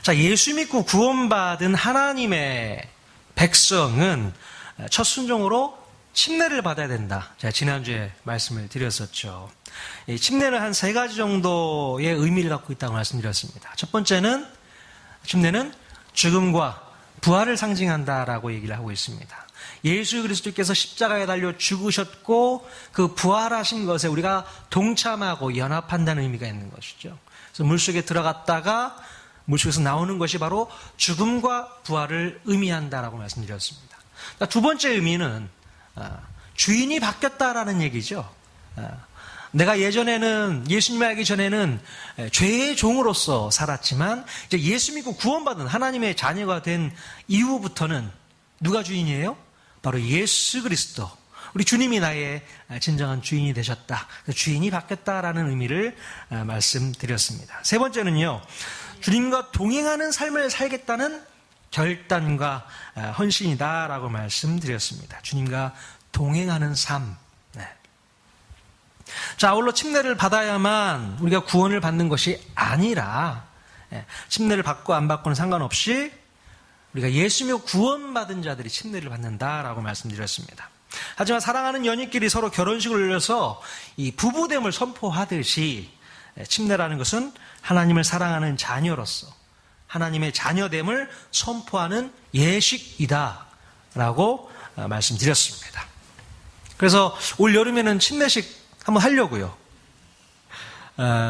자, 예수 믿고 구원받은 하나님의 백성은 첫 순종으로 침례를 받아야 된다. 제가 지난주에 말씀을 드렸었죠. 이 침례는 한 3가지 정도의 의미를 갖고 있다고 말씀드렸습니다. 첫 번째는 침례는 죽음과 부활을 상징한다라고 얘기를 하고 있습니다. 예수 그리스도께서 십자가에 달려 죽으셨고 그 부활하신 것에 우리가 동참하고 연합한다는 의미가 있는 것이죠. 그래서 물속에 들어갔다가 물속에서 나오는 것이 바로 죽음과 부활을 의미한다라고 말씀드렸습니다. 두 번째 의미는 주인이 바뀌었다라는 얘기죠. 내가 예전에는 예수님을 알기 전에는 죄의 종으로서 살았지만 이제 예수 믿고 구원받은 하나님의 자녀가 된 이후부터는 누가 주인이에요? 바로 예수 그리스도. 우리 주님이 나의 진정한 주인이 되셨다. 주인이 바뀌었다라는 의미를 말씀드렸습니다. 세 번째는요. 주님과 동행하는 삶을 살겠다는 결단과 헌신이다라고 말씀드렸습니다. 주님과 동행하는 삶. 네. 자, 아울러 침례를 받아야만 우리가 구원을 받는 것이 아니라 침례를 받고 안 받고는 상관없이 우리가 예수 믿고 구원받은 자들이 침례를 받는다라고 말씀드렸습니다. 하지만 사랑하는 연인끼리 서로 결혼식을 올려서 이 부부됨을 선포하듯이 침례라는 것은 하나님을 사랑하는 자녀로서 하나님의 자녀됨을 선포하는 예식이다라고 말씀드렸습니다. 그래서 올 여름에는 침례식 한번 하려고요.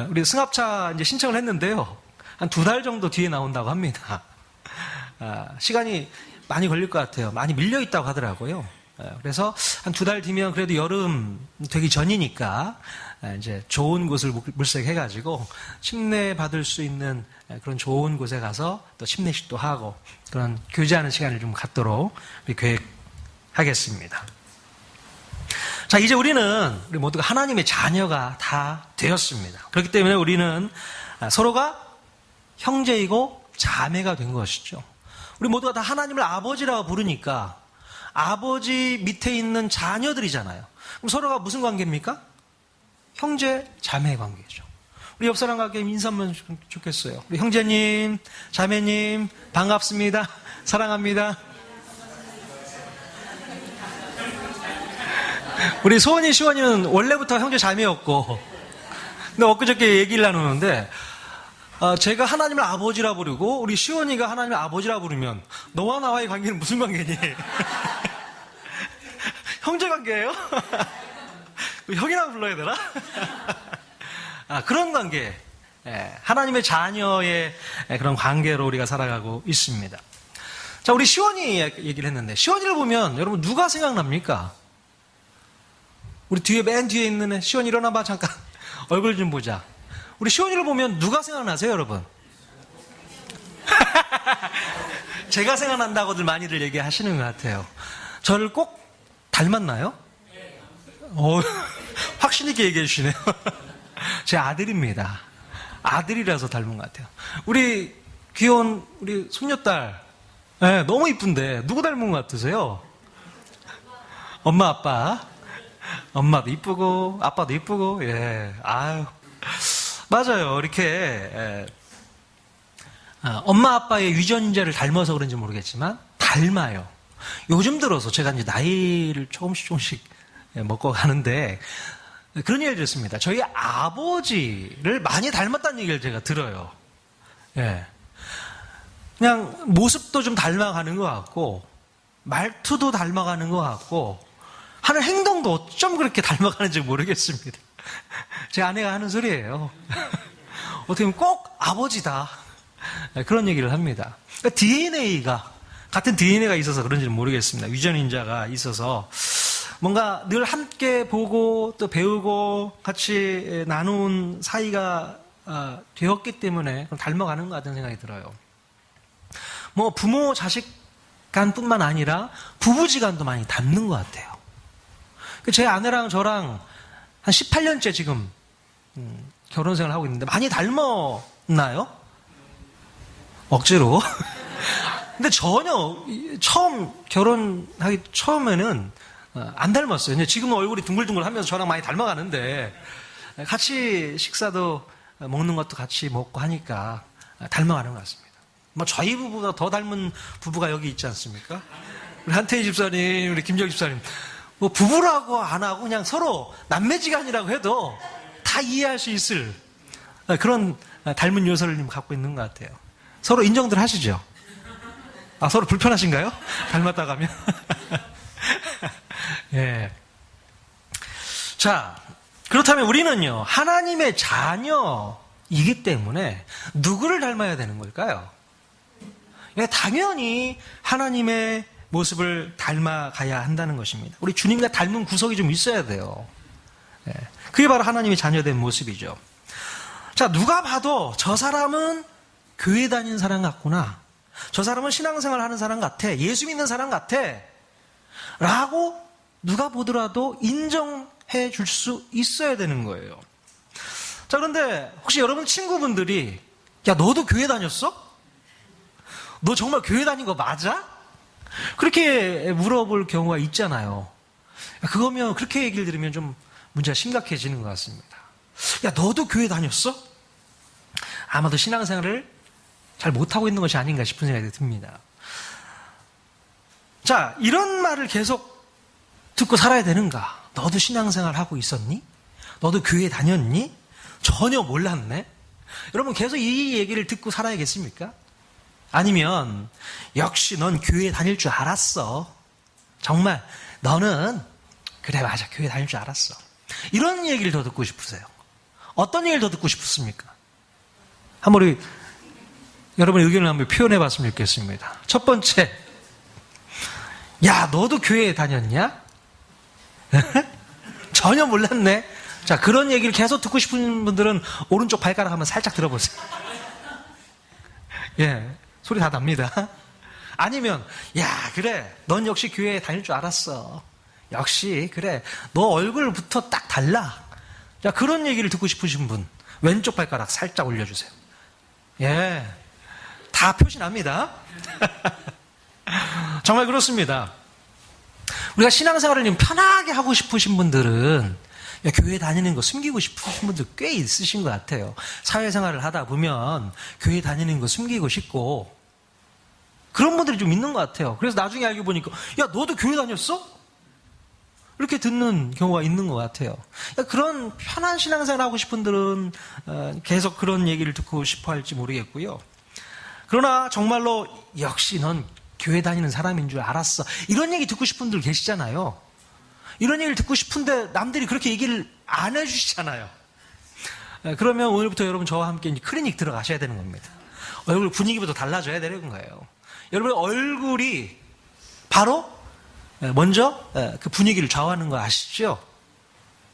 우리 승합차 이제 신청을 했는데요. 한 2달 정도 뒤에 나온다고 합니다. 시간이 많이 걸릴 것 같아요. 많이 밀려 있다고 하더라고요. 그래서 한 2달 뒤면 그래도 여름 되기 전이니까 이제 좋은 곳을 물색해가지고 침례 받을 수 있는 그런 좋은 곳에 가서 또 침례식도 하고 그런 교제하는 시간을 좀 갖도록 계획하겠습니다. 자, 이제 우리 모두가 하나님의 자녀가 다 되었습니다. 그렇기 때문에 우리는 서로가 형제이고 자매가 된 것이죠. 우리 모두가 다 하나님을 아버지라고 부르니까 아버지 밑에 있는 자녀들이잖아요. 그럼 서로가 무슨 관계입니까? 형제, 자매의 관계죠. 우리 옆 사람과 함께 인사 한번 좋겠어요. 우리 형제님, 자매님, 반갑습니다. 사랑합니다. 우리 소원이, 시원이는 원래부터 형제, 자매였고, 근데 엊그저께 얘기를 나누는데, 제가 하나님을 아버지라 부르고, 우리 시원이가 하나님을 아버지라 부르면, 너와 나와의 관계는 무슨 관계니? 형제 관계예요? 형이라고 불러야 되나? 그런 관계. 하나님의 자녀의 그런 관계로 우리가 살아가고 있습니다. 자, 우리 시원이 얘기를 했는데, 시원이를 보면 여러분 누가 생각납니까? 우리 맨 뒤에 있는 애, 시원이 일어나봐, 잠깐. 얼굴 좀 보자. 우리 시원이를 보면 누가 생각나세요, 여러분? 제가 생각난다고들 많이들 얘기하시는 것 같아요. 저를 꼭 닮았나요? 확신 있게 얘기해 주시네요. 제 아들입니다. 아들이라서 닮은 것 같아요. 우리 귀여운 우리 손녀딸, 너무 이쁜데 누구 닮은 것 같으세요? 엄마, 아빠. 엄마도 이쁘고 아빠도 이쁘고, 아유, 맞아요. 이렇게 엄마 아빠의 유전자를 닮아서 그런지 모르겠지만 닮아요. 요즘 들어서 제가 이제 나이를 조금씩 먹고 가는데 그런 얘기를 들었습니다. 저희 아버지를 많이 닮았다는 얘기를 제가 들어요. 그냥 모습도 좀 닮아가는 것 같고 말투도 닮아가는 것 같고 하는 행동도 어쩜 그렇게 닮아가는지 모르겠습니다. 제 아내가 하는 소리예요. 어떻게 보면 꼭 아버지다. 그런 얘기를 합니다. 그러니까 같은 DNA가 있어서 그런지는 모르겠습니다. 유전인자가 있어서 뭔가 늘 함께 보고 또 배우고 같이 나눈 사이가 되었기 때문에 닮아가는 것 같은 생각이 들어요. 뭐 부모 자식 간뿐만 아니라 부부지간도 많이 닮는 것 같아요. 제 아내랑 저랑 한 18년째 지금 결혼생활을 하고 있는데 많이 닮았나요? 억지로. 근데 전혀 결혼하기 처음에는 안 닮았어요. 근데 지금은 얼굴이 둥글둥글하면서 저랑 많이 닮아가는데 같이 식사도 먹는 것도 같이 먹고 하니까 닮아가는 것 같습니다. 뭐 저희 부부보다 더 닮은 부부가 여기 있지 않습니까? 우리 한태희 집사님, 우리 김정 집사님. 뭐 부부라고 안 하고 그냥 서로 남매지간이라고 해도 다 이해할 수 있을 그런 닮은 요소를 갖고 있는 것 같아요. 서로 인정들 하시죠? 서로 불편하신가요? 닮았다 가면? 예. 자, 그렇다면 우리는요, 하나님의 자녀이기 때문에 누구를 닮아야 되는 걸까요? 예, 당연히 하나님의 모습을 닮아가야 한다는 것입니다. 우리 주님과 닮은 구석이 좀 있어야 돼요. 예, 그게 바로 하나님의 자녀된 모습이죠. 자, 누가 봐도 저 사람은 교회 다니는 사람 같구나. 저 사람은 신앙생활 하는 사람 같아. 예수 믿는 사람 같아. 라고 누가 보더라도 인정해 줄 수 있어야 되는 거예요. 자, 그런데 혹시 여러분 친구분들이 야, 너도 교회 다녔어? 너 정말 교회 다닌 거 맞아? 그렇게 물어볼 경우가 있잖아요. 그거면 그렇게 얘기를 들으면 좀 문제가 심각해지는 것 같습니다. 야, 너도 교회 다녔어? 아마도 신앙생활을 잘 못하고 있는 것이 아닌가 싶은 생각이 듭니다. 자, 이런 말을 계속 듣고 살아야 되는가? 너도 신앙생활 하고 있었니? 너도 교회 다녔니? 전혀 몰랐네? 여러분 계속 이 얘기를 듣고 살아야겠습니까? 아니면 역시 넌 교회 다닐 줄 알았어. 정말 너는 그래 맞아 교회 다닐 줄 알았어. 이런 얘기를 더 듣고 싶으세요? 어떤 얘기를 더 듣고 싶습니까? 한번 우리 여러분의 의견을 한번 표현해 봤으면 좋겠습니다. 첫 번째, 야 너도 교회에 다녔냐? 전혀 몰랐네. 자, 그런 얘기를 계속 듣고 싶은 분들은 오른쪽 발가락 한번 살짝 들어보세요. 예, 소리 다 납니다. 아니면 야 그래 넌 역시 교회에 다닐 줄 알았어. 역시 그래 너 얼굴부터 딱 달라. 자, 그런 얘기를 듣고 싶으신 분 왼쪽 발가락 살짝 올려주세요. 예, 다 표시 납니다. 정말 그렇습니다. 우리가 신앙생활을 좀 편하게 하고 싶으신 분들은 야, 교회 다니는 거 숨기고 싶으신 분들 꽤 있으신 것 같아요. 사회생활을 하다 보면 교회 다니는 거 숨기고 싶고 그런 분들이 좀 있는 것 같아요. 그래서 나중에 알고 보니까 야 너도 교회 다녔어? 이렇게 듣는 경우가 있는 것 같아요. 그런 편한 신앙생활 하고 싶은 분들은 계속 그런 얘기를 듣고 싶어 할지 모르겠고요. 그러나 정말로 역시 넌 교회 다니는 사람인 줄 알았어. 이런 얘기 듣고 싶은 분들 계시잖아요. 이런 얘기를 듣고 싶은데 남들이 그렇게 얘기를 안 해주시잖아요. 그러면 오늘부터 여러분 저와 함께 클리닉 들어가셔야 되는 겁니다. 얼굴 분위기부터 달라져야 되는 거예요. 여러분의 얼굴이 바로 먼저 그 분위기를 좌우하는 거 아시죠?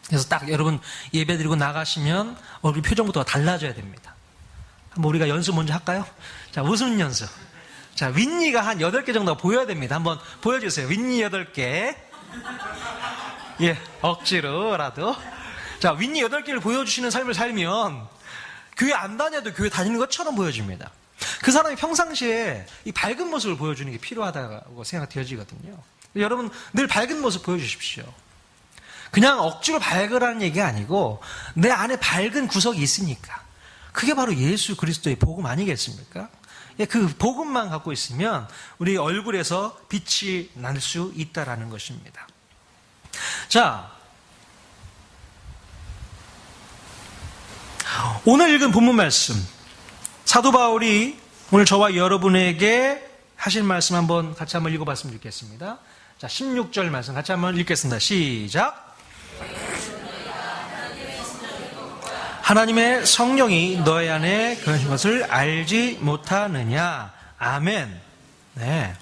그래서 딱 여러분 예배 드리고 나가시면 얼굴 표정부터 달라져야 됩니다. 한번 우리가 연습 먼저 할까요? 자, 웃음 연습. 자, 윗니가 한 8개 정도 보여야 됩니다. 한번 보여주세요. 윗니 8개. 예, 억지로라도. 자, 윗니 8개를 보여주시는 삶을 살면 교회 안 다녀도 교회 다니는 것처럼 보여집니다. 그 사람이 평상시에 이 밝은 모습을 보여주는 게 필요하다고 생각되어지거든요. 여러분 늘 밝은 모습 보여주십시오. 그냥 억지로 밝으라는 얘기가 아니고 내 안에 밝은 구석이 있으니까. 그게 바로 예수 그리스도의 복음 아니겠습니까? 그 복음만 갖고 있으면 우리 얼굴에서 빛이 날 수 있다라는 것입니다. 자, 오늘 읽은 본문 말씀, 사도 바울이 오늘 저와 여러분에게 하실 말씀 같이 한번 읽어봤으면 좋겠습니다. 자, 16절 말씀 같이 한번 읽겠습니다. 시작. 하나님의 성령이 너희 안에 그러신 것을 알지 못하느냐. 아멘. 네.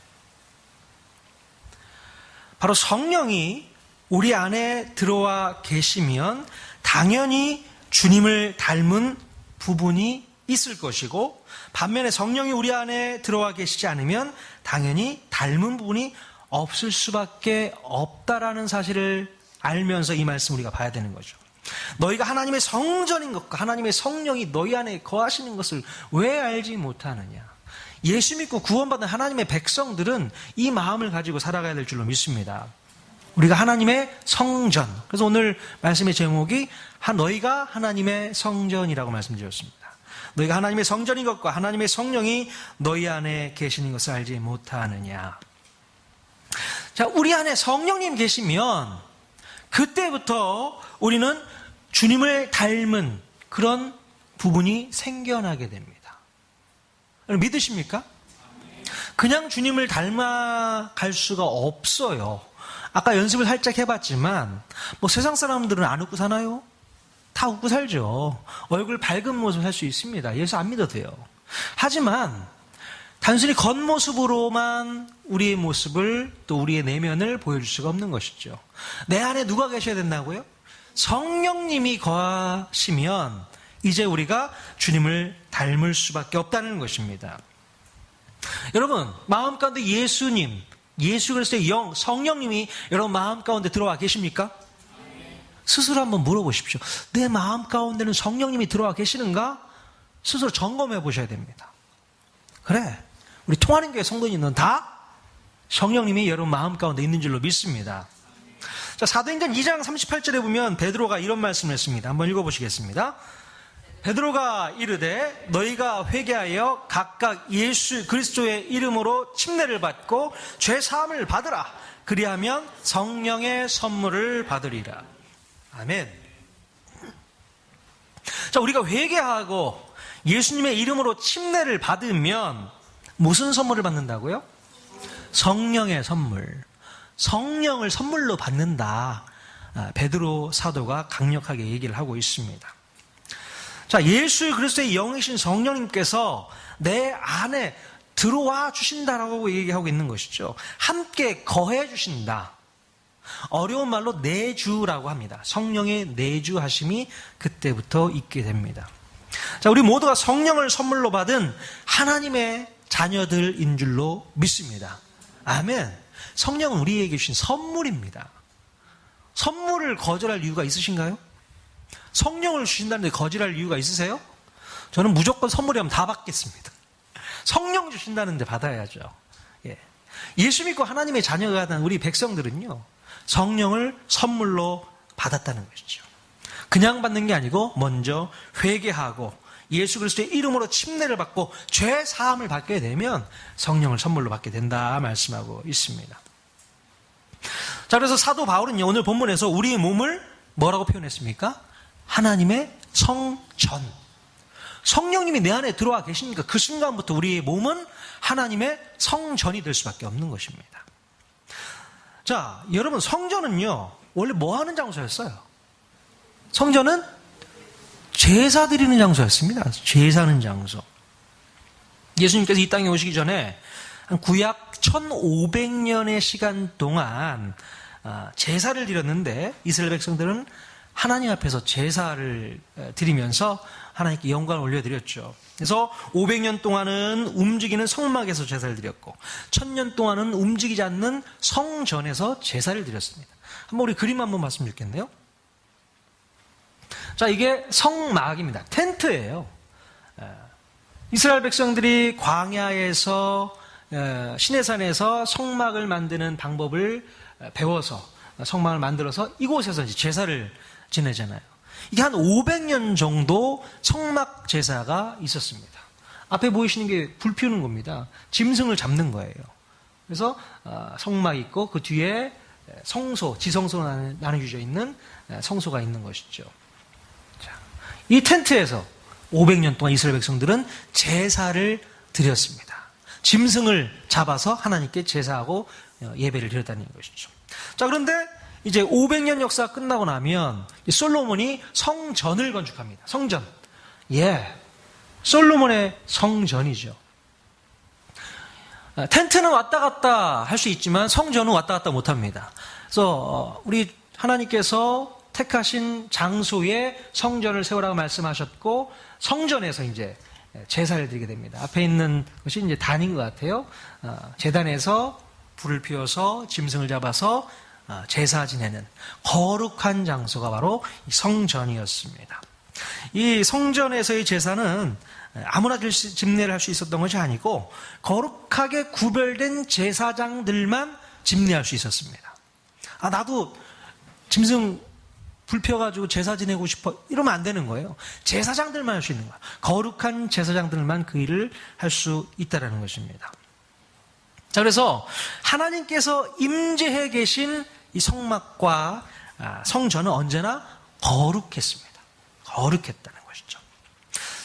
바로 성령이 우리 안에 들어와 계시면 당연히 주님을 닮은 부분이 있을 것이고, 반면에 성령이 우리 안에 들어와 계시지 않으면 당연히 닮은 부분이 없을 수밖에 없다라는 사실을 알면서 이 말씀 우리가 봐야 되는 거죠. 너희가 하나님의 성전인 것과 하나님의 성령이 너희 안에 거하시는 것을 왜 알지 못하느냐. 예수 믿고 구원받은 하나님의 백성들은 이 마음을 가지고 살아가야 될 줄로 믿습니다. 우리가 하나님의 성전. 그래서 오늘 말씀의 제목이 너희가 하나님의 성전이라고 말씀드렸습니다. 너희가 하나님의 성전인 것과 하나님의 성령이 너희 안에 계시는 것을 알지 못하느냐. 자, 우리 안에 성령님 계시면 그때부터 우리는 주님을 닮은 그런 부분이 생겨나게 됩니다. 믿으십니까? 그냥 주님을 닮아갈 수가 없어요. 아까 연습을 살짝 해봤지만 세상 사람들은 안 웃고 사나요? 다 웃고 살죠. 얼굴 밝은 모습 살 수 있습니다. 예수 안 믿어도 돼요. 하지만 단순히 겉모습으로만 우리의 모습을 또 우리의 내면을 보여줄 수가 없는 것이죠. 내 안에 누가 계셔야 된다고요? 성령님이 거하시면 이제 우리가 주님을 닮을 수밖에 없다는 것입니다. 여러분, 마음 가운데 예수님, 예수 그리스도의 영, 성령님이 여러분 마음 가운데 들어와 계십니까? 스스로 한번 물어보십시오. 내 마음 가운데는 성령님이 들어와 계시는가? 스스로 점검해 보셔야 됩니다. 그래, 우리 통하는 교회 성도님은 다 성령님이 여러분 마음 가운데 있는 줄로 믿습니다. 자, 사도행전 2장 38절에 보면 베드로가 이런 말씀을 했습니다. 한번 읽어보시겠습니다. 베드로가 이르되 너희가 회개하여 각각 예수 그리스도의 이름으로 침례를 받고 죄 사함을 받으라. 그리하면 성령의 선물을 받으리라. 아멘. 자, 우리가 회개하고 예수님의 이름으로 침례를 받으면 무슨 선물을 받는다고요? 성령의 선물. 성령을 선물로 받는다. 베드로 사도가 강력하게 얘기를 하고 있습니다. 자, 예수 그리스도의 영이신 성령님께서 내 안에 들어와 주신다라고 얘기하고 있는 것이죠. 함께 거해 주신다. 어려운 말로 내주라고 합니다. 성령의 내주하심이 그때부터 있게 됩니다. 자, 우리 모두가 성령을 선물로 받은 하나님의 자녀들인 줄로 믿습니다. 아멘. 성령은 우리에게 주신 선물입니다. 선물을 거절할 이유가 있으신가요? 성령을 주신다는데 거절할 이유가 있으세요? 저는 무조건 선물이면 다 받겠습니다. 성령 주신다는데 받아야죠. 예. 예수 믿고 하나님의 자녀가 된 우리 백성들은요, 성령을 선물로 받았다는 것이죠. 그냥 받는 게 아니고 먼저 회개하고 예수 그리스도의 이름으로 침례를 받고 죄 사함을 받게 되면 성령을 선물로 받게 된다 말씀하고 있습니다. 자, 그래서 사도 바울은요, 오늘 본문에서 우리의 몸을 뭐라고 표현했습니까? 하나님의 성전. 성령님이 내 안에 들어와 계시니까 그 순간부터 우리의 몸은 하나님의 성전이 될 수밖에 없는 것입니다. 자, 여러분, 성전은요 원래 뭐 하는 장소였어요? 성전은 제사 드리는 장소였습니다. 제사하는 장소. 예수님께서 이 땅에 오시기 전에 한 구약 1500년의 시간 동안 제사를 드렸는데 이스라엘 백성들은 하나님 앞에서 제사를 드리면서 하나님께 영광을 올려드렸죠. 그래서 500년 동안은 움직이는 성막에서 제사를 드렸고 1000년 동안은 움직이지 않는 성전에서 제사를 드렸습니다. 한번 우리 그림 한번 봤으면 좋겠네요. 자, 이게 성막입니다. 텐트예요. 이스라엘 백성들이 광야에서 시내산에서 성막을 만드는 방법을 배워서 성막을 만들어서 이곳에서 이제 제사를 지내잖아요. 이게 한 500년 정도 성막 제사가 있었습니다. 앞에 보이시는 게 불 피우는 겁니다. 짐승을 잡는 거예요. 그래서 성막이 있고 그 뒤에 성소, 지성소로 나눠져 있는 성소가 있는 것이죠. 자, 이 텐트에서 500년 동안 이스라엘 백성들은 제사를 드렸습니다. 짐승을 잡아서 하나님께 제사하고 예배를 드렸다는 것이죠. 자, 그런데 이제 500년 역사가 끝나고 나면 솔로몬이 성전을 건축합니다. 성전. 예. 솔로몬의 성전이죠. 텐트는 왔다 갔다 할 수 있지만 성전은 왔다 갔다 못 합니다. 그래서 우리 하나님께서 택하신 장소에 성전을 세우라고 말씀하셨고 성전에서 이제 제사를 드리게 됩니다. 앞에 있는 것이 이제 단인 것 같아요. 제단에서 불을 피워서 짐승을 잡아서 제사 지내는 거룩한 장소가 바로 성전이었습니다. 이 성전에서의 제사는 아무나 집례를 할 수 있었던 것이 아니고 거룩하게 구별된 제사장들만 집례할 수 있었습니다. 나도 짐승 불 펴가지고 제사 지내고 싶어 이러면 안 되는 거예요. 제사장들만 할 수 있는 거예요. 거룩한 제사장들만 그 일을 할 수 있다는 것입니다. 자, 그래서 하나님께서 임재해 계신 이 성막과 성전은 언제나 거룩했습니다. 거룩했다는 것이죠.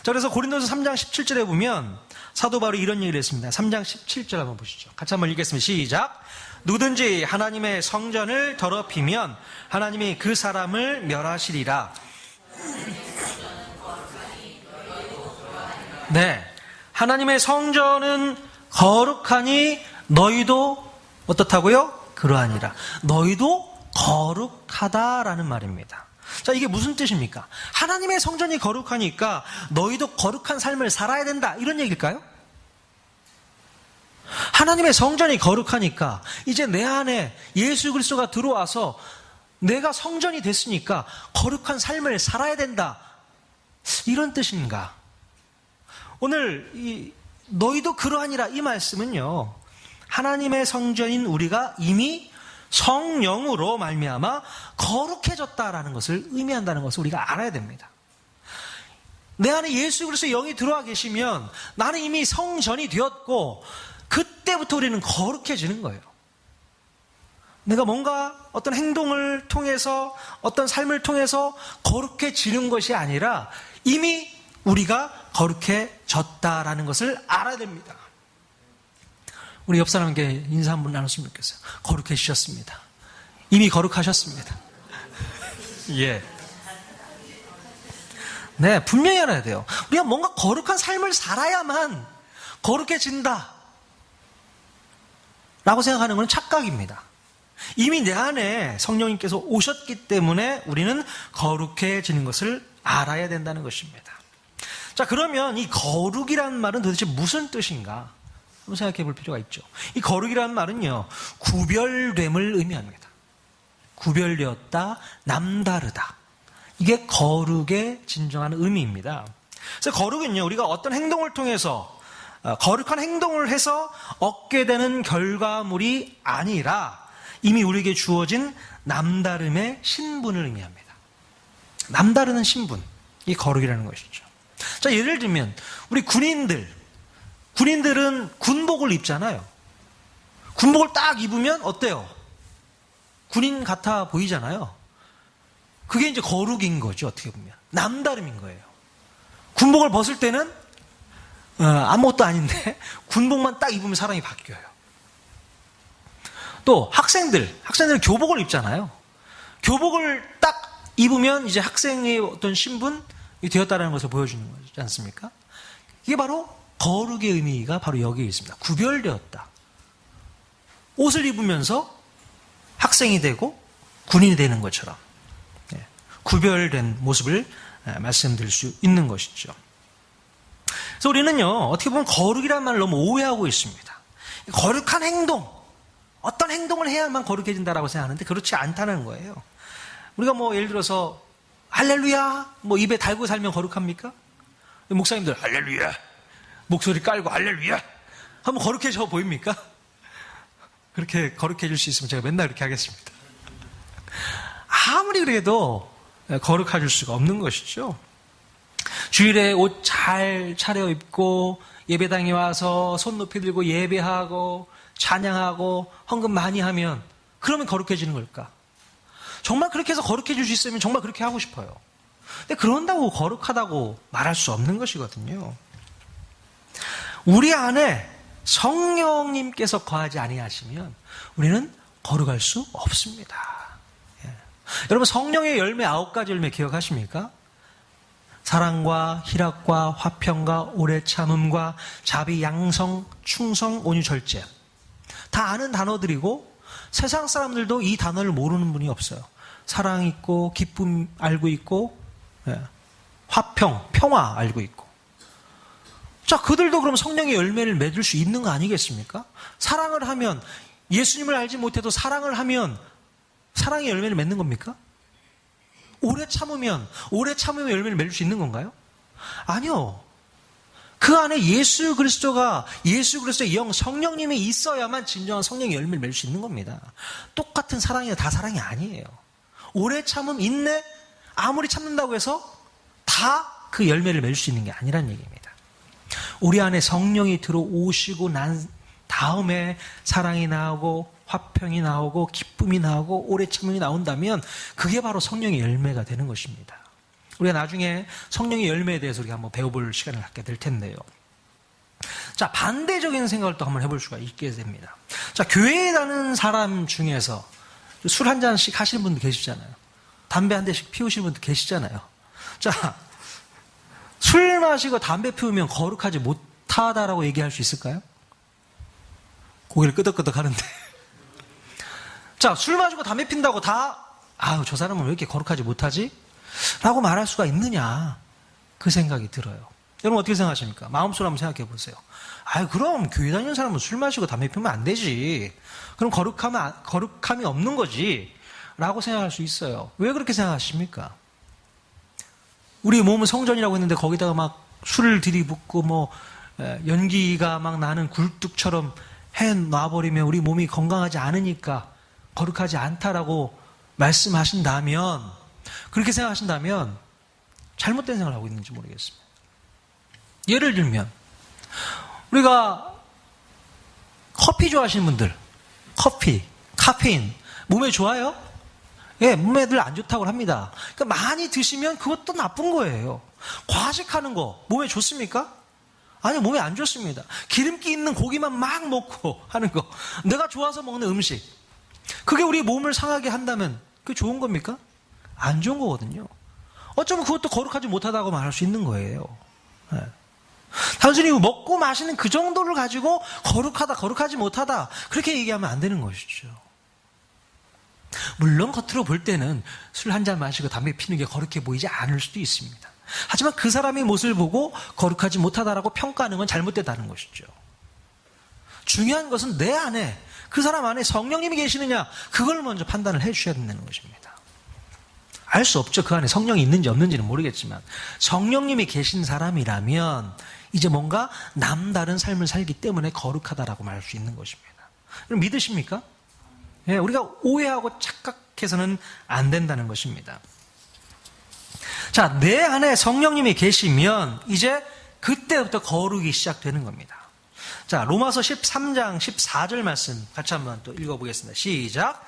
자, 그래서 고린도서 3장 17절에 보면 사도 바울이 이런 얘기를 했습니다. 3장 17절 한번 보시죠. 같이 한번 읽겠습니다. 시작. 누구든지 하나님의 성전을 더럽히면 하나님이 그 사람을 멸하시리라. 네, 하나님의 성전은 거룩하니 너희도 어떻다고요? 그러하니라. 너희도 거룩하다라는 말입니다. 자, 이게 무슨 뜻입니까? 하나님의 성전이 거룩하니까 너희도 거룩한 삶을 살아야 된다, 이런 얘기일까요? 하나님의 성전이 거룩하니까 이제 내 안에 예수 그리스도가 들어와서 내가 성전이 됐으니까 거룩한 삶을 살아야 된다, 이런 뜻인가? 오늘 너희도 그러하니라 이 말씀은요, 하나님의 성전인 우리가 이미 성령으로 말미암아 거룩해졌다라는 것을 의미한다는 것을 우리가 알아야 됩니다. 내 안에 예수 그리스도의 영이 들어와 계시면 나는 이미 성전이 되었고 그때부터 우리는 거룩해지는 거예요. 내가 뭔가 어떤 행동을 통해서 어떤 삶을 통해서 거룩해지는 것이 아니라 이미 우리가 거룩해졌다라는 것을 알아야 됩니다. 우리 옆 사람에게 인사 한번 나눴으면 좋겠어요. 거룩해지셨습니다. 이미 거룩하셨습니다. 예. 네, 분명히 알아야 돼요. 우리가 뭔가 거룩한 삶을 살아야만 거룩해진다 라고 생각하는 건 착각입니다. 이미 내 안에 성령님께서 오셨기 때문에 우리는 거룩해지는 것을 알아야 된다는 것입니다. 자, 그러면 이 거룩이라는 말은 도대체 무슨 뜻인가? 한번 생각해 볼 필요가 있죠. 이 거룩이라는 말은요, 구별됨을 의미합니다. 구별되었다, 남다르다. 이게 거룩의 진정한 의미입니다. 그래서 거룩은요, 우리가 어떤 행동을 통해서 거룩한 행동을 해서 얻게 되는 결과물이 아니라 이미 우리에게 주어진 남다름의 신분을 의미합니다. 남다른 신분, 이 거룩이라는 것이죠. 자, 예를 들면 우리 군인들은 군복을 입잖아요. 군복을 딱 입으면 어때요? 군인 같아 보이잖아요. 그게 이제 거룩인 거죠, 어떻게 보면. 남다름인 거예요. 군복을 벗을 때는 아무것도 아닌데 군복만 딱 입으면 사람이 바뀌어요. 또 학생들은 교복을 입잖아요. 교복을 딱 입으면 이제 학생의 어떤 신분이 되었다는 것을 보여주는 거지 않습니까? 이게 바로 거룩의 의미가 바로 여기에 있습니다. 구별되었다. 옷을 입으면서 학생이 되고 군인이 되는 것처럼 구별된 모습을 말씀드릴 수 있는 것이죠. 그래서 우리는요, 어떻게 보면 거룩이라는 말을 너무 오해하고 있습니다. 거룩한 행동, 어떤 행동을 해야만 거룩해진다라고 생각하는데 그렇지 않다는 거예요. 우리가 뭐 예를 들어서 할렐루야 뭐 입에 달고 살면 거룩합니까? 목사님들 할렐루야 목소리 깔고 할렐루야 하면 거룩해져 보입니까? 그렇게 거룩해질 수 있으면 제가 맨날 그렇게 하겠습니다. 아무리 그래도 거룩해질 수가 없는 것이죠. 주일에 옷 잘 차려입고 예배당에 와서 손 높이 들고 예배하고 찬양하고 헌금 많이 하면 그러면 거룩해지는 걸까? 정말 그렇게 해서 거룩해질 수 있으면 정말 그렇게 하고 싶어요. 근데 그런다고 거룩하다고 말할 수 없는 것이거든요. 우리 안에 성령님께서 거하지 아니하시면 우리는 거룩할 수 없습니다. 여러분, 성령의 열매 9가지 열매 기억하십니까? 사랑과 희락과 화평과 오래 참음과 자비, 양성, 충성, 온유, 절제. 다 아는 단어들이고 세상 사람들도 이 단어를 모르는 분이 없어요. 사랑 있고 기쁨 알고 있고 화평, 평화 알고 있고. 자, 그들도 그럼 성령의 열매를 맺을 수 있는 거 아니겠습니까? 사랑을 하면, 예수님을 알지 못해도 사랑을 하면 사랑의 열매를 맺는 겁니까? 오래 참으면 열매를 맺을 수 있는 건가요? 아니요. 그 안에 예수 그리스도의 영, 성령님이 있어야만 진정한 성령의 열매를 맺을 수 있는 겁니다. 똑같은 사랑이 다 사랑이 아니에요. 오래 참음, 인내, 아무리 참는다고 해서 다 그 열매를 맺을 수 있는 게 아니란 얘기입니다. 우리 안에 성령이 들어오시고 난 다음에 사랑이 나오고 화평이 나오고 기쁨이 나오고 오래 참음이 나온다면 그게 바로 성령의 열매가 되는 것입니다. 우리가 나중에 성령의 열매에 대해서 우리가 한번 배워볼 시간을 갖게 될 텐데요. 자, 반대적인 생각을 또 한번 해볼 수가 있게 됩니다. 자, 교회에 다니는 사람 중에서 술 한 잔씩 하시는 분도 계시잖아요. 담배 한 대씩 피우시는 분도 계시잖아요. 자, 술 마시고 담배 피우면 거룩하지 못하다라고 얘기할 수 있을까요? 고개를 끄덕끄덕 하는데. 자, 술 마시고 담배 핀다고 저 사람은 왜 이렇게 거룩하지 못하지? 라고 말할 수가 있느냐. 그 생각이 들어요. 여러분 어떻게 생각하십니까? 마음속으로 한번 생각해 보세요. 그럼 교회 다니는 사람은 술 마시고 담배 피우면 안 되지. 그럼 거룩함이 없는 거지. 라고 생각할 수 있어요. 왜 그렇게 생각하십니까? 우리 몸은 성전이라고 했는데 거기다가 막 술을 들이붓고 연기가 막 나는 굴뚝처럼 해 놔버리면 우리 몸이 건강하지 않으니까 거룩하지 않다라고 말씀하신다면, 그렇게 생각하신다면 잘못된 생각을 하고 있는지 모르겠습니다. 예를 들면 우리가 커피 좋아하시는 분들, 카페인 몸에 좋아요? 예, 몸에들 안 좋다고 합니다. 그러니까 많이 드시면 그것도 나쁜 거예요. 과식하는 거 몸에 좋습니까? 아니요, 몸에 안 좋습니다. 기름기 있는 고기만 막 먹고 하는 거, 내가 좋아서 먹는 음식, 그게 우리 몸을 상하게 한다면 그게 좋은 겁니까? 안 좋은 거거든요. 어쩌면 그것도 거룩하지 못하다고 말할 수 있는 거예요. 네. 단순히 먹고 마시는 그 정도를 가지고 거룩하다, 거룩하지 못하다 그렇게 얘기하면 안 되는 것이죠. 물론 겉으로 볼 때는 술 한 잔 마시고 담배 피는 게 거룩해 보이지 않을 수도 있습니다. 하지만 그 사람의 모습을 보고 거룩하지 못하다라고 평가하는 건 잘못되다는 것이죠. 중요한 것은 내 안에, 그 사람 안에 성령님이 계시느냐, 그걸 먼저 판단을 해 주셔야 된다는 것입니다. 알 수 없죠. 그 안에 성령이 있는지 없는지는 모르겠지만 성령님이 계신 사람이라면 이제 뭔가 남다른 삶을 살기 때문에 거룩하다라고 말할 수 있는 것입니다. 그럼 믿으십니까? 예, 우리가 오해하고 착각해서는 안 된다는 것입니다. 자, 내 안에 성령님이 계시면 이제 그때부터 거룩이 시작되는 겁니다. 자, 로마서 13장 14절 말씀 같이 한번 또 읽어보겠습니다. 시작.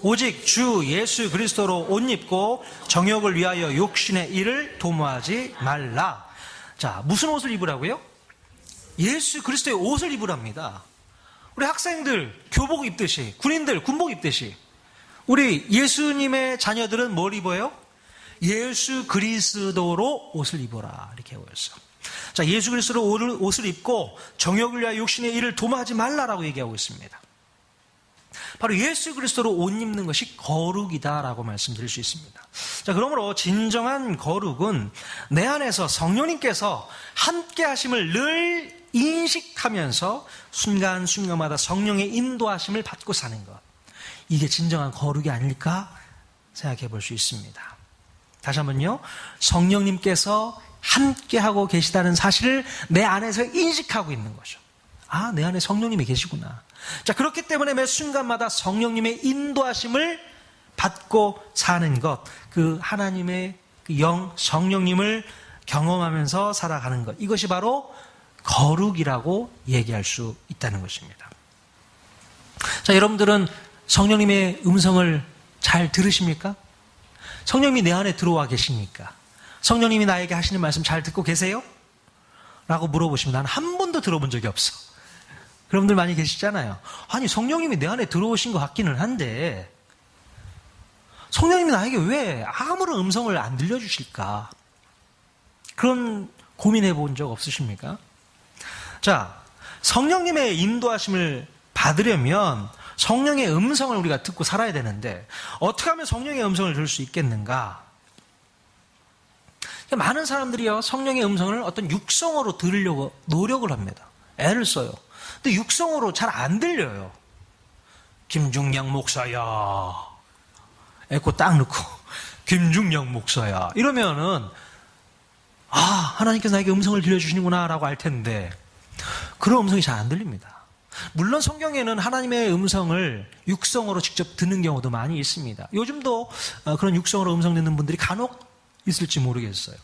오직 주 예수 그리스도로 옷 입고 정욕을 위하여 욕심의 일을 도모하지 말라. 자, 무슨 옷을 입으라고요? 예수 그리스도의 옷을 입으랍니다. 우리 학생들 교복 입듯이, 군인들 군복 입듯이, 우리 예수님의 자녀들은 뭘 입어요? 예수 그리스도로 옷을 입어라, 이렇게 하고 있어요. 자, 예수 그리스도로 옷을 입고 정욕을 위하여 욕심의 일을 도모하지 말라라고 얘기하고 있습니다. 바로 예수 그리스도로 옷 입는 것이 거룩이다라고 말씀드릴 수 있습니다. 자, 그러므로 진정한 거룩은 내 안에서 성령님께서 함께 하심을 늘 인식하면서 순간순간마다 성령의 인도하심을 받고 사는 것, 이게 진정한 거룩이 아닐까 생각해 볼 수 있습니다. 다시 한번요, 성령님께서 함께하고 계시다는 사실을 내 안에서 인식하고 있는 거죠. 내 안에 성령님이 계시구나. 자, 그렇기 때문에 매 순간마다 성령님의 인도하심을 받고 사는 것, 그 하나님의 그 영, 성령님을 경험하면서 살아가는 것, 이것이 바로 거룩이라고 얘기할 수 있다는 것입니다. 자, 여러분들은 성령님의 음성을 잘 들으십니까? 성령님이 내 안에 들어와 계십니까? 성령님이 나에게 하시는 말씀 잘 듣고 계세요? 라고 물어보시면 나는 한 번도 들어본 적이 없어. 여러분들 많이 계시잖아요. 아니, 성령님이 내 안에 들어오신 것 같기는 한데 성령님이 나에게 왜 아무런 음성을 안 들려주실까? 그런 고민해 본 적 없으십니까? 자, 성령님의 인도하심을 받으려면 성령의 음성을 우리가 듣고 살아야 되는데 어떻게 하면 성령의 음성을 들을 수 있겠는가? 많은 사람들이요, 성령의 음성을 어떤 육성으로 들으려고 노력을 합니다. 애를 써요. 근데 육성으로 잘 안 들려요. 김중량 목사야, 에코 딱 넣고 김중량 목사야 이러면은 하나님께서 나에게 음성을 들려주시는구나 라고 알 텐데 그런 음성이 잘 안 들립니다. 물론 성경에는 하나님의 음성을 육성으로 직접 듣는 경우도 많이 있습니다. 요즘도 그런 육성으로 음성 듣는 분들이 간혹 있을지 모르겠어요.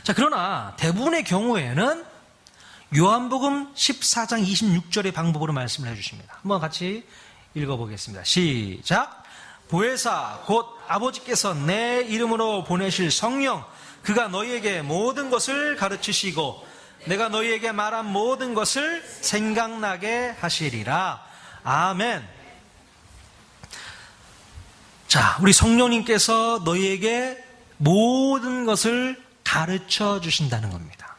자, 그러나 대부분의 경우에는 요한복음 14장 26절의 방법으로 말씀을 해주십니다. 한번 같이 읽어보겠습니다. 시작. 보혜사 곧 아버지께서 내 이름으로 보내실 성령 그가 너희에게 모든 것을 가르치시고 내가 너희에게 말한 모든 것을 생각나게 하시리라. 아멘. 자, 우리 성령님께서 너희에게 모든 것을 가르쳐 주신다는 겁니다.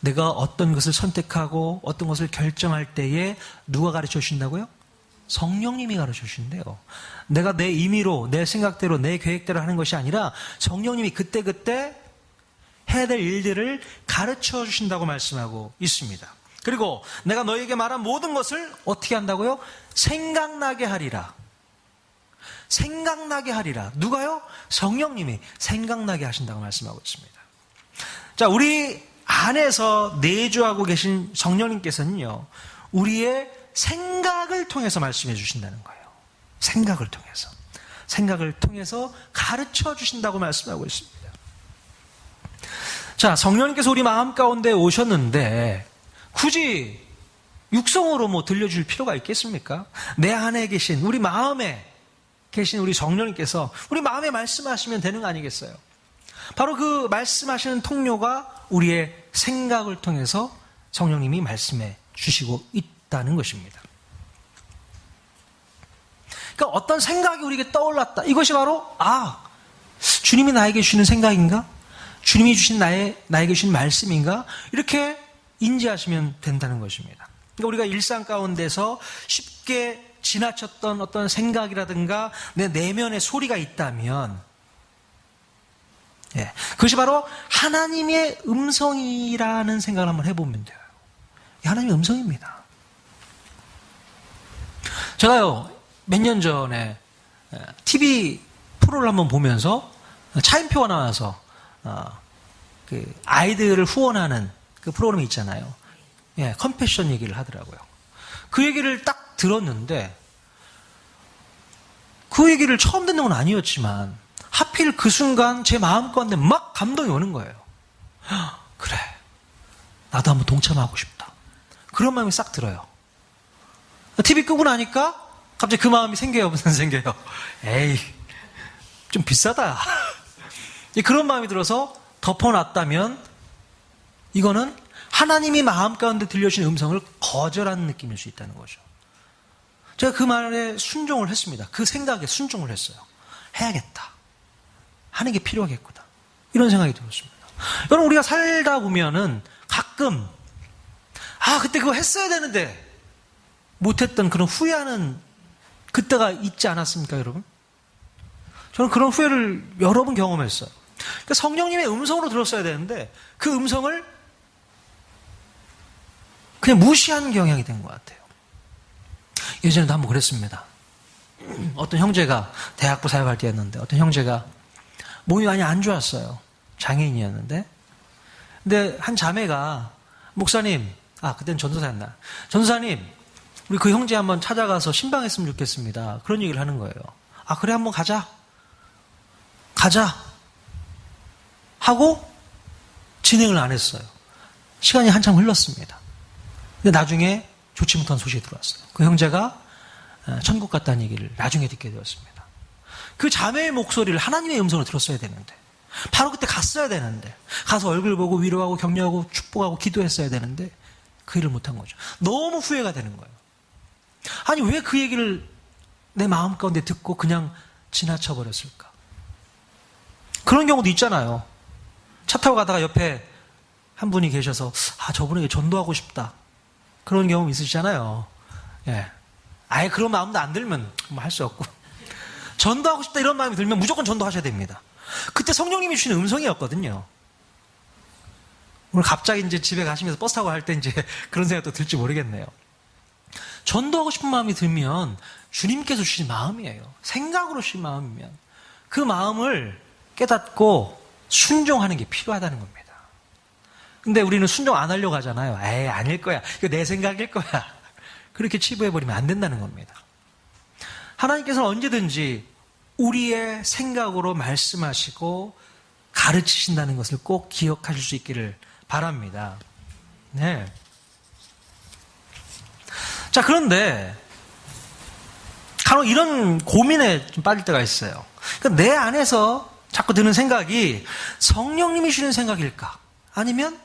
내가 어떤 것을 선택하고 어떤 것을 결정할 때에 누가 가르쳐 주신다고요? 성령님이 가르쳐 주신대요. 내가 내 임의로, 내 생각대로, 내 계획대로 하는 것이 아니라 성령님이 그때그때 해야 될 일들을 가르쳐 주신다고 말씀하고 있습니다. 그리고 내가 너희에게 말한 모든 것을 어떻게 한다고요? 생각나게 하리라. 생각나게 하리라. 누가요? 성령님이 생각나게 하신다고 말씀하고 있습니다. 자, 우리 안에서 내주하고 계신 성령님께서는요, 우리의 생각을 통해서 말씀해 주신다는 거예요. 생각을 통해서 가르쳐 주신다고 말씀하고 있습니다. 자, 성령님께서 우리 마음 가운데 오셨는데 굳이 육성으로 들려줄 필요가 있겠습니까? 내 안에 계신, 우리 마음에 계신 우리 성령님께서 우리 마음에 말씀하시면 되는 거 아니겠어요? 바로 그 말씀하시는 통로가 우리의 생각을 통해서 성령님이 말씀해 주시고 있다는 것입니다. 그러니까 어떤 생각이 우리에게 떠올랐다. 이것이 바로 주님이 나에게 주시는 생각인가? 주님이 주신 나에게 주신 말씀인가? 이렇게 인지하시면 된다는 것입니다. 그러니까 우리가 일상 가운데서 쉽게 지나쳤던 어떤 생각이라든가 내 내면의 소리가 있다면 그것이 바로 하나님의 음성이라는 생각을 한번 해보면 돼요. 하나님의 음성입니다. 제가요, 몇 년 전에 TV 프로를 한번 보면서 차인표가 나와서 그 아이들을 후원하는 그 프로그램이 있잖아요. 컴패션 얘기를 하더라고요. 그 얘기를 딱 들었는데 그 얘기를 처음 듣는 건 아니었지만 하필 그 순간 제 마음 가운데 막 감동이 오는 거예요. 그래, 나도 한번 동참하고 싶다. 그런 마음이 싹 들어요. TV 끄고 나니까 갑자기 그 마음이 생겨요? 무슨 생겨요? 에이, 좀 비싸다. 그런 마음이 들어서 덮어놨다면 이거는 하나님이 마음 가운데 들려주신 음성을 거절하는 느낌일 수 있다는 거죠. 제가 그 말에 순종을 했습니다. 그 생각에 순종을 했어요. 해야겠다. 하는 게 필요하겠구나. 이런 생각이 들었습니다. 여러분, 우리가 살다 보면은 가끔 그때 그거 했어야 되는데 못했던 그런 후회하는 그때가 있지 않았습니까, 여러분? 저는 그런 후회를 여러 번 경험했어요. 그러니까 성령님의 음성으로 들었어야 되는데 그 음성을 그냥 무시한 경향이 된 것 같아요. 예전에도 한번 그랬습니다. 어떤 형제가 대학부 사역할 때였는데 어떤 형제가 몸이 많이 안 좋았어요. 장애인이었는데. 근데 한 자매가 목사님, 그때는 전도사였나? 전도사님, 우리 그 형제 한번 찾아가서 신방했으면 좋겠습니다. 그런 얘기를 하는 거예요. 그래, 한번 가자 하고 진행을 안 했어요. 시간이 한참 흘렀습니다. 근데 나중에 좋지 못한 소식이 들어왔어요. 그 형제가 천국 갔다는 얘기를 나중에 듣게 되었습니다. 그 자매의 목소리를 하나님의 음성으로 들었어야 되는데, 바로 그때 갔어야 되는데, 가서 얼굴 보고 위로하고 격려하고 축복하고 기도했어야 되는데 그 일을 못한 거죠. 너무 후회가 되는 거예요. 아니, 왜 그 얘기를 내 마음 가운데 듣고 그냥 지나쳐 버렸을까? 그런 경우도 있잖아요. 차 타고 가다가 옆에 한 분이 계셔서 저분에게 전도하고 싶다. 그런 경험 있으시잖아요. 아예 그런 마음도 안 들면 뭐 할 수 없고, 전도하고 싶다 이런 마음이 들면 무조건 전도하셔야 됩니다. 그때 성령님이 주시는 음성이었거든요. 오늘 갑자기 이제 집에 가시면서 버스 타고 할 때 이제 그런 생각도 들지 모르겠네요. 전도하고 싶은 마음이 들면 주님께서 주신 마음이에요. 생각으로 주신 마음이면 그 마음을 깨닫고 순종하는 게 필요하다는 겁니다. 근데 우리는 순종 안 하려고 하잖아요. 에이, 아닐 거야. 이거 내 생각일 거야. 그렇게 치부해버리면 안 된다는 겁니다. 하나님께서는 언제든지 우리의 생각으로 말씀하시고 가르치신다는 것을 꼭 기억하실 수 있기를 바랍니다. 네. 자, 그런데 간혹 이런 고민에 좀 빠질 때가 있어요. 그러니까 내 안에서 자꾸 드는 생각이 성령님이 주시는 생각일까? 아니면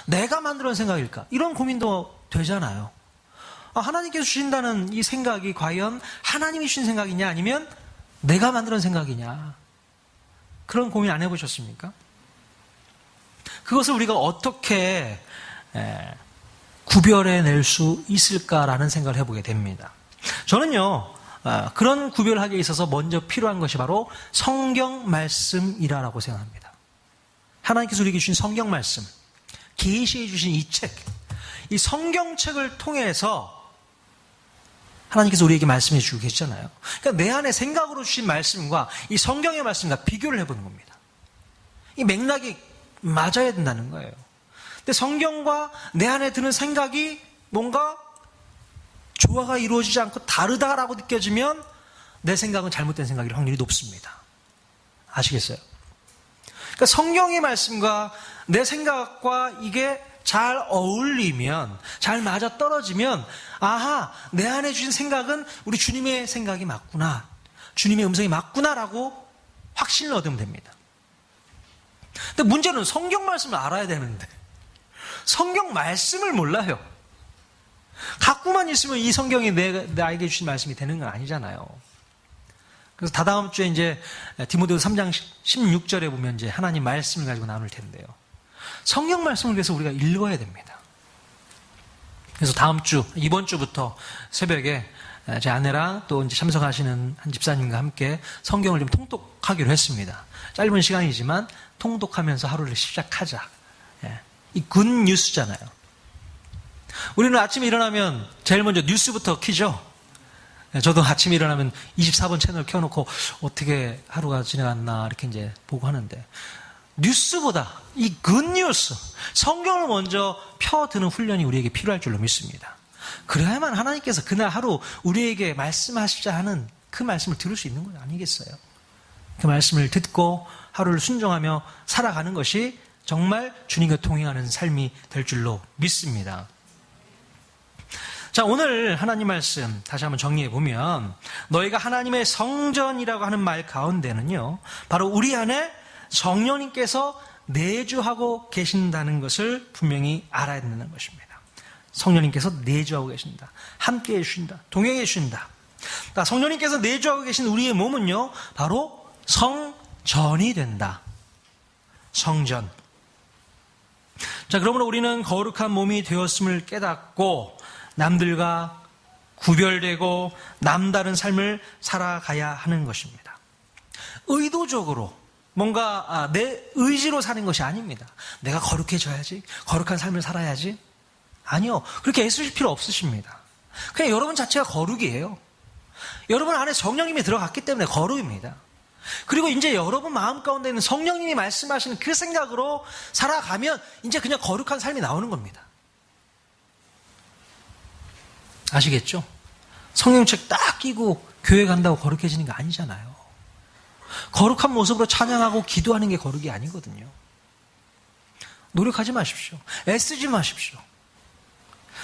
내가 만들어낸 생각일까? 이런 고민도 되잖아요. 하나님께서 주신다는 이 생각이 과연 하나님이 주신 생각이냐? 아니면 내가 만들어낸 생각이냐? 그런 고민 안 해보셨습니까? 그것을 우리가 어떻게 구별해낼 수 있을까라는 생각을 해보게 됩니다. 저는요, 그런 구별하기에 있어서 먼저 필요한 것이 바로 성경 말씀이라고 생각합니다. 하나님께서 우리에게 주신 성경 말씀, 계시해 주신 이 책, 이 성경책을 통해서 하나님께서 우리에게 말씀해 주고 계시잖아요. 그러니까 내 안에 생각으로 주신 말씀과 이 성경의 말씀과 비교를 해보는 겁니다. 이 맥락이 맞아야 된다는 거예요. 근데 성경과 내 안에 드는 생각이 뭔가 조화가 이루어지지 않고 다르다라고 느껴지면 내 생각은 잘못된 생각일 확률이 높습니다. 아시겠어요? 그러니까 성경의 말씀과 내 생각과 이게 잘 어울리면, 잘 맞아떨어지면, 아하, 내 안에 주신 생각은 우리 주님의 생각이 맞구나, 주님의 음성이 맞구나라고 확신을 얻으면 됩니다. 근데 문제는 성경 말씀을 알아야 되는데 성경 말씀을 몰라요. 갖고만 있으면 이 성경이 나에게 주신 말씀이 되는 건 아니잖아요. 그래서 다다음 주에 이제 디모데후서 3장 16절에 보면 이제 하나님 말씀을 가지고 나눌 텐데요. 성경 말씀을 위해서 우리가 읽어야 됩니다. 그래서 다음 주, 이번 주부터 새벽에 제 아내랑 또 이제 참석하시는 한 집사님과 함께 성경을 좀 통독하기로 했습니다. 짧은 시간이지만 통독하면서 하루를 시작하자. 이 굿뉴스잖아요. 우리는 아침에 일어나면 제일 먼저 뉴스부터 켜죠. 저도 아침에 일어나면 24번 채널 켜놓고 어떻게 하루가 지나갔나 이렇게 이제 보고 하는데, 뉴스보다 이 굿뉴스, 성경을 먼저 펴드는 훈련이 우리에게 필요할 줄로 믿습니다. 그래야만 하나님께서 그날 하루 우리에게 말씀하시자 하는 그 말씀을 들을 수 있는 거 아니겠어요? 그 말씀을 듣고 하루를 순종하며 살아가는 것이 정말 주님과 동행하는 삶이 될 줄로 믿습니다. 자, 오늘 하나님 말씀 다시 한번 정리해 보면, 너희가 하나님의 성전이라고 하는 말 가운데는요, 바로 우리 안에 성령님께서 내주하고 계신다는 것을 분명히 알아야 된다는 것입니다. 성령님께서 내주하고 계신다, 함께 해주신다, 동행해 주신다. 성령님께서 내주하고 계신 우리의 몸은요, 바로 성전이 된다. 성전. 자, 그러므로 우리는 거룩한 몸이 되었음을 깨닫고 남들과 구별되고 남다른 삶을 살아가야 하는 것입니다. 의도적으로 뭔가 내 의지로 사는 것이 아닙니다. 내가 거룩해져야지, 거룩한 삶을 살아야지. 아니요, 그렇게 애쓰실 필요 없으십니다. 그냥 여러분 자체가 거룩이에요. 여러분 안에 성령님이 들어갔기 때문에 거룩입니다. 그리고 이제 여러분 마음 가운데 있는 성령님이 말씀하시는 그 생각으로 살아가면 이제 그냥 거룩한 삶이 나오는 겁니다. 아시겠죠? 성령책 딱 끼고 교회 간다고 거룩해지는 게 아니잖아요. 거룩한 모습으로 찬양하고 기도하는 게 거룩이 아니거든요. 노력하지 마십시오. 애쓰지 마십시오.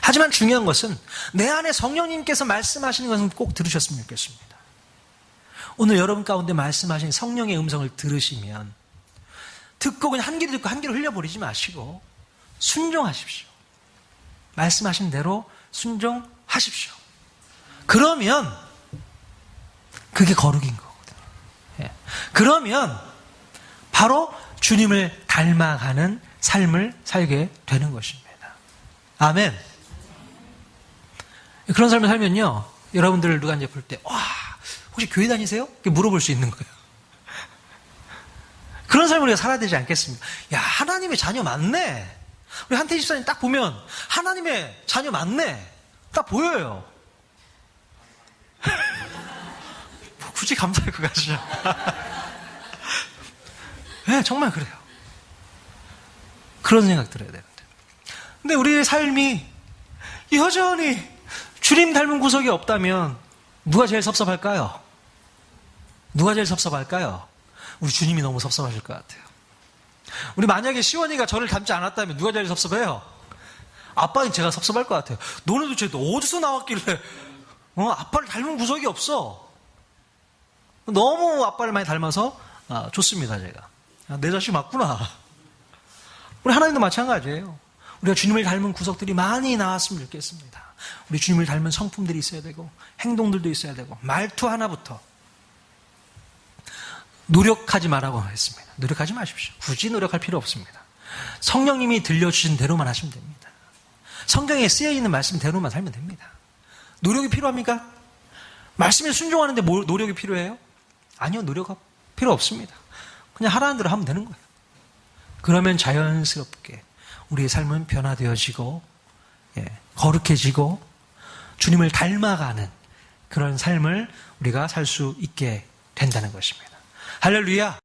하지만 중요한 것은 내 안에 성령님께서 말씀하시는 것은 꼭 들으셨으면 좋겠습니다. 오늘 여러분 가운데 말씀하신 성령의 음성을 들으시면, 듣고 그냥 한 귀로 듣고 한 귀로 흘려버리지 마시고 순종하십시오. 말씀하신 대로 순종하십시오. 그러면 그게 거룩인 거거든요. 그러면 바로 주님을 닮아가는 삶을 살게 되는 것입니다. 아멘. 그런 삶을 살면요, 여러분들 누가 이제 볼 때, 와, 혹시 교회 다니세요? 이렇게 물어볼 수 있는 거예요. 그런 삶을 우리가 살아야 되지 않겠습니까? 야, 하나님의 자녀 맞네. 우리 한태 집사님 딱 보면 하나님의 자녀 맞네. 딱 보여요. 뭐 굳이 감사할 것 같죠? 네, 정말 그래요. 그런 생각 들어야 되는데. 근데 우리의 삶이 여전히 주님 닮은 구석이 없다면 누가 제일 섭섭할까요? 누가 제일 섭섭할까요? 우리 주님이 너무 섭섭하실 것 같아요. 우리 만약에 시원이가 저를 닮지 않았다면 누가 제일 섭섭해요? 아빠는 제가 섭섭할 것 같아요. 너네도 쟤 어디서 나왔길래 아빠를 닮은 구석이 없어. 너무 아빠를 많이 닮아서 좋습니다. 제가 내 자식 맞구나. 우리 하나님도 마찬가지예요. 우리가 주님을 닮은 구석들이 많이 나왔으면 좋겠습니다. 우리 주님을 닮은 성품들이 있어야 되고 행동들도 있어야 되고 말투 하나부터 노력하지 말라고 했습니다. 노력하지 마십시오. 굳이 노력할 필요 없습니다. 성령님이 들려주신 대로만 하시면 됩니다. 성경에 쓰여있는 말씀대로만 살면 됩니다. 노력이 필요합니까? 말씀에 순종하는데 노력이 필요해요? 아니요, 노력 필요 없습니다. 그냥 하라는 대로 하면 되는 거예요. 그러면 자연스럽게 우리의 삶은 변화되어지고 거룩해지고 주님을 닮아가는 그런 삶을 우리가 살 수 있게 된다는 것입니다. 할렐루야!